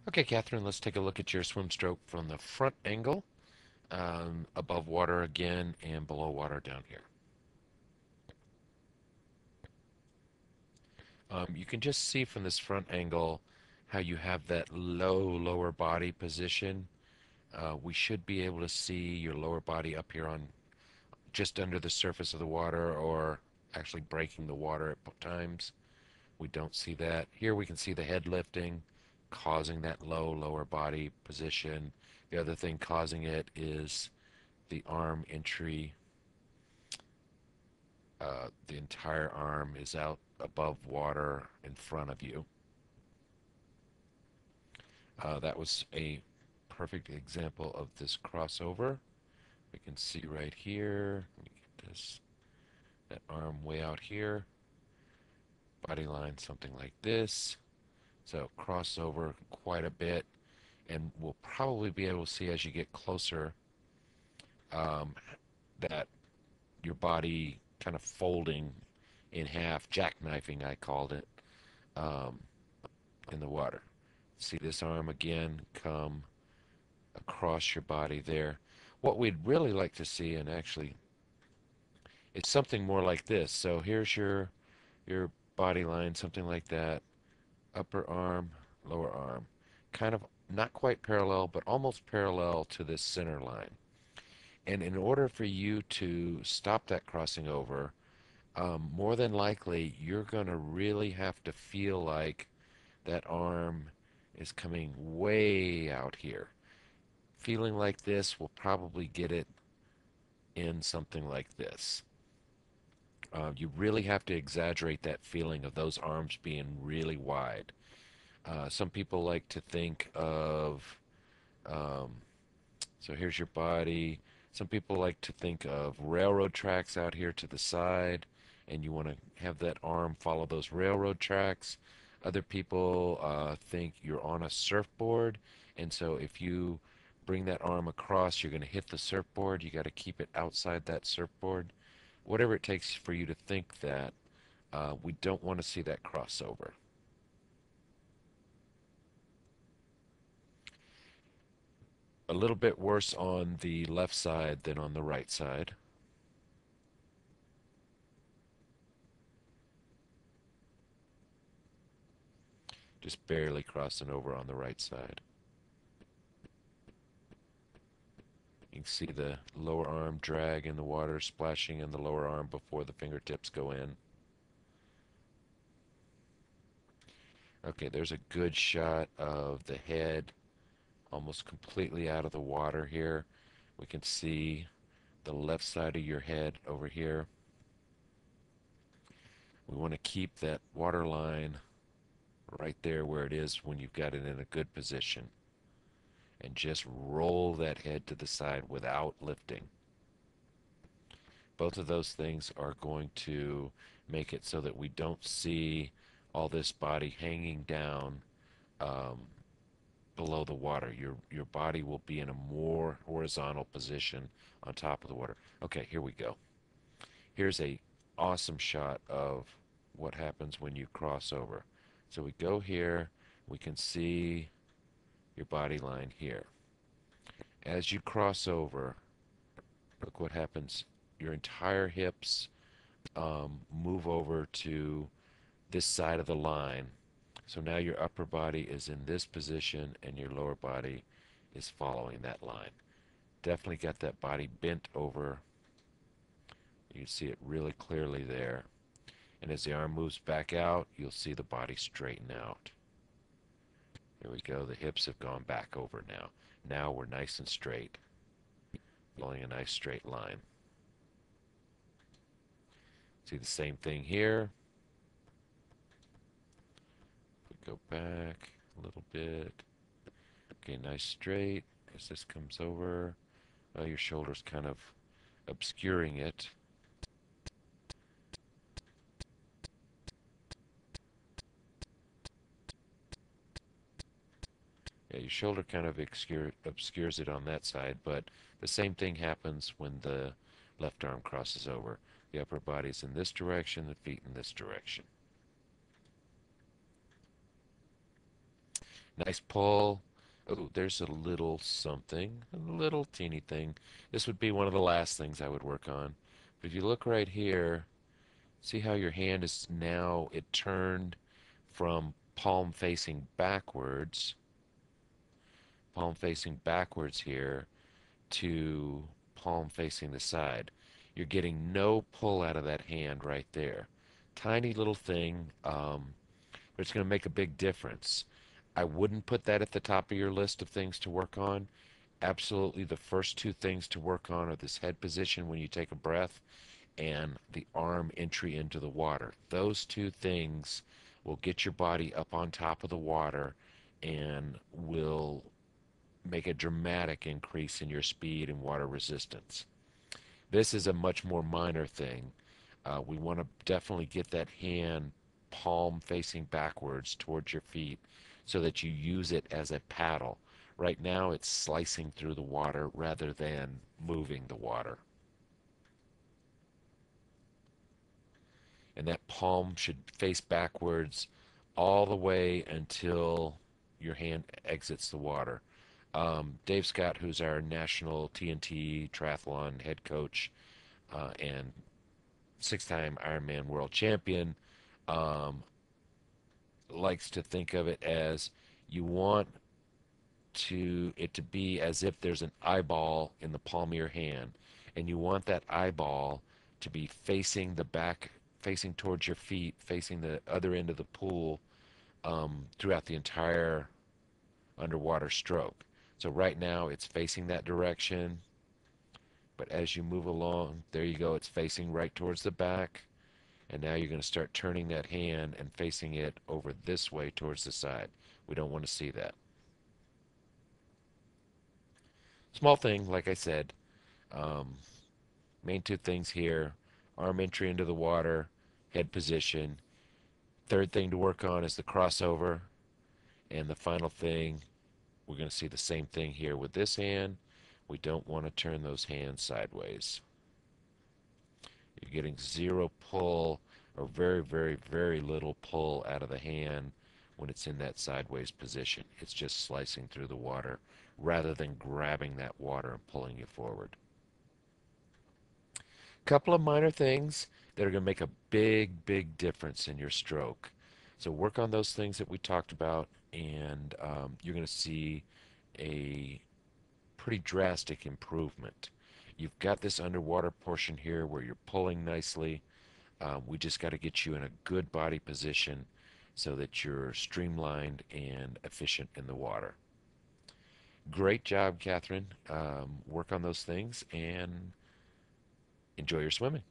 Okay, Catherine, let's take a look at your swim stroke from the front angle, above water again and below water down here. You can just see from this front angle how you have that lower body position. We should be able to see your lower body up here on just under the surface of the water or actually breaking the water at times. We don't see that. Here we can see the head lifting, causing that lower body position. The other thing causing it is the arm entry. The entire arm is out above water in front of you. That was a perfect example of this crossover. We can see right here. Let me get this, that arm way out here. Body line something like this. So crossover quite a bit, and we'll probably be able to see as you get closer um, that your body kind of folding in half, jackknifing I called it, um, in the water. See this arm again come across your body there. What we'd really like to see, and actually it's something more like this. So here's your body line, something like that. Upper arm, lower arm. Kind of not quite parallel, but almost parallel to this center line. And in order for you to stop that crossing over, more than likely you're going to really have to feel like that arm is coming way out here. Feeling like this will probably get it in something like this. You really have to exaggerate that feeling of those arms being really wide. Some people like to think of, um, so here's your body. Some people like to think of railroad tracks out here to the side, and you want to have that arm follow those railroad tracks. Other people think you're on a surfboard, and so if you bring that arm across, you're going to hit the surfboard. You got to keep it outside that surfboard. Whatever it takes for you to think that, we don't want to see that crossover. A little bit worse on the left side than on the right side. Just barely crossing over on the right side. You can see the lower arm drag in the water, splashing in the lower arm before the fingertips go in. Okay, there's a good shot of the head almost completely out of the water here. We can see the left side of your head over here. We want to keep that water line right there where it is when you've got it in a good position. And just roll that head to the side without lifting. Both of those things are going to make it so that we don't see all this body hanging down um, below the water. Your body will be in a more horizontal position on top of the water. Okay, here we go. Here's a awesome shot of what happens when you cross over. So we go here, we can see your body line here. As you cross over, look what happens. Your entire hips move over to this side of the line. So now your upper body is in this position and your lower body is following that line. Definitely got that body bent over. You can see it really clearly there. And as the arm moves back out, you'll see the body straighten out. Here we go. The hips have gone back over now. Now we're nice and straight, following a nice straight line. See the same thing here. We go back a little bit. Okay, nice straight. As this comes over, your shoulder's kind of obscuring it. Yeah, your shoulder kind of obscures it on that side, but the same thing happens when the left arm crosses over. The upper body's in this direction, the feet in this direction. Nice pull. Oh, there's a little something, a little teeny thing. This would be one of the last things I would work on. But if you look right here, see how your hand is now, it turned from palm facing backwards here to palm facing the side. You're getting no pull out of that hand right there. Tiny little thing, but it's going to make a big difference. I wouldn't put that at the top of your list of things to work on. Absolutely, the first two things to work on are this head position when you take a breath and the arm entry into the water. Those two things will get your body up on top of the water and will make a dramatic increase in your speed and water resistance. This is a much more minor thing. We want to definitely get that hand palm facing backwards towards your feet so that you use it as a paddle. Right now, it's slicing through the water rather than moving the water. And that palm should face backwards all the way until your hand exits the water. Dave Scott, who's our national TNT triathlon head coach and six-time Ironman world champion, um, likes to think of it as you want it to be as if there's an eyeball in the palm of your hand, and you want that eyeball to be facing the back, facing towards your feet, facing the other end of the pool throughout the entire underwater stroke. So right now it's facing that direction, but as you move along, there you go, it's facing right towards the back. And now you're going to start turning that hand and facing it over this way towards the side. We don't want to see that. Small thing, like I said, um, main two things here, arm entry into the water, head position. Third thing to work on is the crossover. And the final thing, we're going to see the same thing here with this hand. We don't want to turn those hands sideways. You're getting zero pull or very, very, very little pull out of the hand when it's in that sideways position. It's just slicing through the water rather than grabbing that water and pulling you forward. Couple of minor things that are going to make a big, big difference in your stroke. So work on those things that we talked about, and you're going to see a pretty drastic improvement. You've got this underwater portion here where you're pulling nicely. We just got to get you in a good body position so that you're streamlined and efficient in the water. Great job, Kathryn. Work on those things and enjoy your swimming.